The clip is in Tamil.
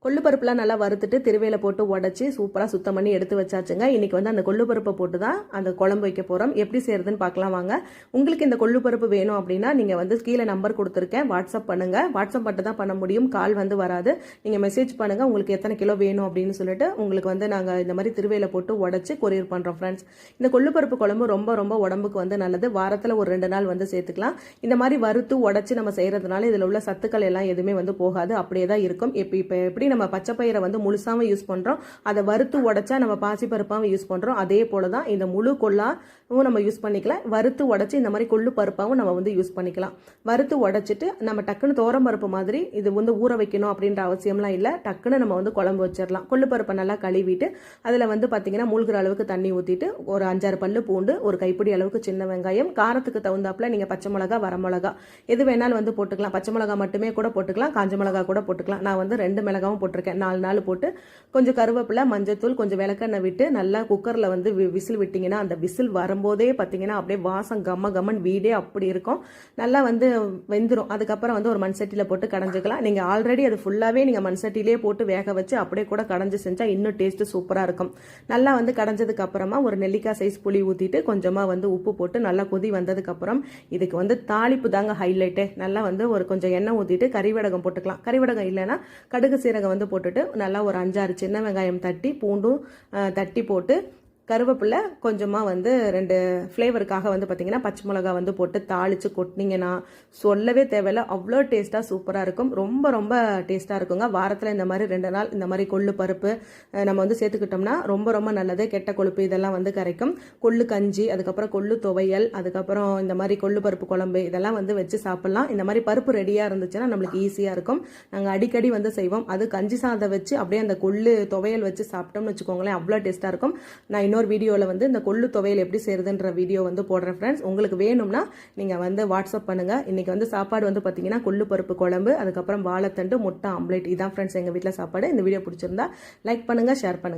கொள்ளு பருப்புலாம் நல்லா வறுத்துட்டு திருவையில் போட்டு உடச்சி சூப்பராக சுத்தம் பண்ணி எடுத்து வச்சாச்சுங்க. இன்றைக்கி வந்து அந்த கொள்ளு பருப்பை போட்டு தான் அந்த குழம்பு வைக்க போகிறோம். எப்படி செய்கிறதுன்னு பார்க்கலாம் வாங்க. உங்களுக்கு இந்த கொள்ளு பருப்பு வேணும் அப்படின்னா நீங்கள் வந்து கீழே நம்பர் கொடுத்துருக்கேன், வாட்ஸ்அப் பண்ணுங்கள். வாட்ஸ்அப் மட்டும் தான் பண்ண முடியும், கால் வந்து வராது. நீங்கள் மெசேஜ் பண்ணுங்கள் உங்களுக்கு எத்தனை கிலோ வேணும் அப்படின்னு சொல்லிட்டு உங்களுக்கு வந்து நாங்கள் இந்த மாதிரி திருவையில் போட்டு உடச்சி கொரியர் பண்ணுறோம் ஃப்ரெண்ட்ஸ். இந்த கொள்ளு பருப்பு குழம்பு ரொம்ப ரொம்ப உடம்புக்கு வந்து நல்லது. வாரத்தில் ஒரு 2 நாள் வந்து சேர்த்துக்கலாம். இந்த மாதிரி வறுத்து உடச்சி நம்ம செய்கிறதுனால இதில் உள்ள சத்துக்கள் எல்லாம் எதுவுமே வந்து போகாது, அப்படியே தான் இருக்கும். இப்போ எப்படி நம்ம பச்சை பயிரை வந்து முழுசாவும் யூஸ் பண்றோம், அதை வறுத்து உடைச்சா நம்ம பாசி பருப்பாவும் யூஸ் பண்றோம், அதே போல தான் இந்த முழு கொள்ளாவும் நம்ம யூஸ் பண்ணிக்கலாம். வறுத்து உடைச்சு இந்த மாதிரி கொள்ளு பருப்பாவும் நம்ம வந்து யூஸ் பண்ணிக்கலாம். வறுத்து உடைச்சிட்டு நம்ம டக்குன்னு தோரம் பருப்பு மாதிரி இது வந்து ஊற வைக்கணும் அப்படின்ற அவசியம்லாம் இல்லை. டக்குன்னு நம்ம வந்து குழம்பு வச்சிடலாம். கொள்ளு பருப்பை நல்லா கழுவிட்டு அதில் வந்து பார்த்தீங்கன்னா மூழ்கிற அளவுக்கு தண்ணி ஊற்றிட்டு ஒரு 5-6 பல்லு பூண்டு, ஒரு கைப்பிடி அளவுக்கு சின்ன வெங்காயம், காரத்துக்கு தகுந்தாப்புல நீங்கள் பச்சை மிளகா வரமிளகா எது வேணாலும் வந்து போட்டுக்கலாம். பச்சை மிளகா மட்டுமே கூட போட்டுக்கலாம், காஞ்ச மிளகா கூட போட்டுக்கலாம். நான் வந்து 2 மிளகாவும் போட்டிருக்கேன். 4 போட்டு கொஞ்சம் கருவேப்பிலை, மஞ்சத்தூள், கொஞ்சம் விளக்கெண்ணெய் விட்டு நல்லா குக்கரில் வந்து விசில் விட்டிங்கன்னா அந்த விசில் வரும்போதே பார்த்தீங்கன்னா அப்படியே வாசம் கம்ம கம்மன் வீடே அப்படி இருக்கும். நல்லா வந்து வெந்துடும். அதுக்கப்புறம் வந்து ஒரு மண் சட்டியில் போட்டு கடைஞ்சிக்கலாம். நீங்கள் ஆல்ரெடி அது ஃபுல்லாகவே நீங்கள் மண் சட்டிலே போட்டு வேக வச்சு அப்படியே கூட கடைஞ்சி செஞ்சால் இன்னும் டேஸ்ட்டு சூப்பராக இருக்கும். நல்லா வந்து கடைஞ்சதுக்கு அப்புறமா ஒரு நெல்லிக்காய் சைஸ் புளி ஊற்றிட்டு கொஞ்சமாக வந்து உப்பு போட்டு நல்லா கொதி வந்ததுக்கப்புறம் இதுக்கு வந்து தாளிப்பு தாங்க ஹைலைட்டே. நல்லா வந்து ஒரு கொஞ்சம் எண்ணெய் ஊற்றிட்டு கறிவடகம் போட்டுக்கலாம். கறிவடகம் இல்லைன்னா கடுகு சீரகம் வந்து போட்டுட்டு நல்லா ஒரு 5-6 சின்ன வெங்காயம் தட்டி பூண்டும் தட்டி போட்டு கருவேப்பிலை கொஞ்சமாக வந்து 2 ஃப்ளேவருக்காக வந்து பார்த்தீங்கன்னா பச்சை மிளகா வந்து போட்டு தாளித்து கொட்டினீங்கன்னா சொல்லவே தேவையில்லை, அவ்வளோ டேஸ்ட்டாக சூப்பராக இருக்கும். ரொம்ப ரொம்ப டேஸ்ட்டாக இருக்குங்க. வாரத்தில் இந்த மாதிரி 2 நாள் இந்த மாதிரி கொள்ளு பருப்பு நம்ம வந்து சேர்த்துக்கிட்டோம்னா ரொம்ப ரொம்ப நல்லது. கெட்ட கொழுப்பு இதெல்லாம் வந்து கரைக்கும். கொள்ளு கஞ்சி, அதுக்கப்புறம் கொள்ளு துவையல், அதுக்கப்புறம் இந்த மாதிரி கொள்ளு பருப்பு குழம்பு இதெல்லாம் வந்து வச்சு சாப்பிட்லாம். இந்த மாதிரி பருப்பு ரெடியாக இருந்துச்சுன்னா நம்மளுக்கு ஈஸியாக இருக்கும். நாங்கள் அடிக்கடி வந்து செய்வோம். அது கஞ்சி சாதம் வச்சு அப்படியே அந்த கொள்ளு துவையல் வச்சு சாப்பிட்டோம்னு வச்சுக்கோங்களேன், அவ்வளோ டேஸ்ட்டாக இருக்கும். நான் இன்னொரு வீடியோவில் வந்து இந்த கொள்ளு துவையல் எப்படி செய்யறதுன்ற வீடியோ வந்து போடுறேன் ஃப்ரெண்ட்ஸ். உங்களுக்கு வேணும்னா நீங்கள் வந்து வாட்ஸ்அப் பண்ணுங்கள். இன்றைக்கி வந்து சாப்பாடு வந்து பார்த்தீங்கன்னா கொள்ளு பருப்பு குழம்பு, அதுக்கப்புறம் வாழைத்தண்டு, முட்டை ஆம்லேட். இதான் ஃப்ரெண்ட்ஸ் எங்கள் வீட்டில் சாப்பாடு. இந்த வீடியோ பிடிச்சிருந்தா லைக் பண்ணுங்கள், ஷேர் பண்ணுங்கள்.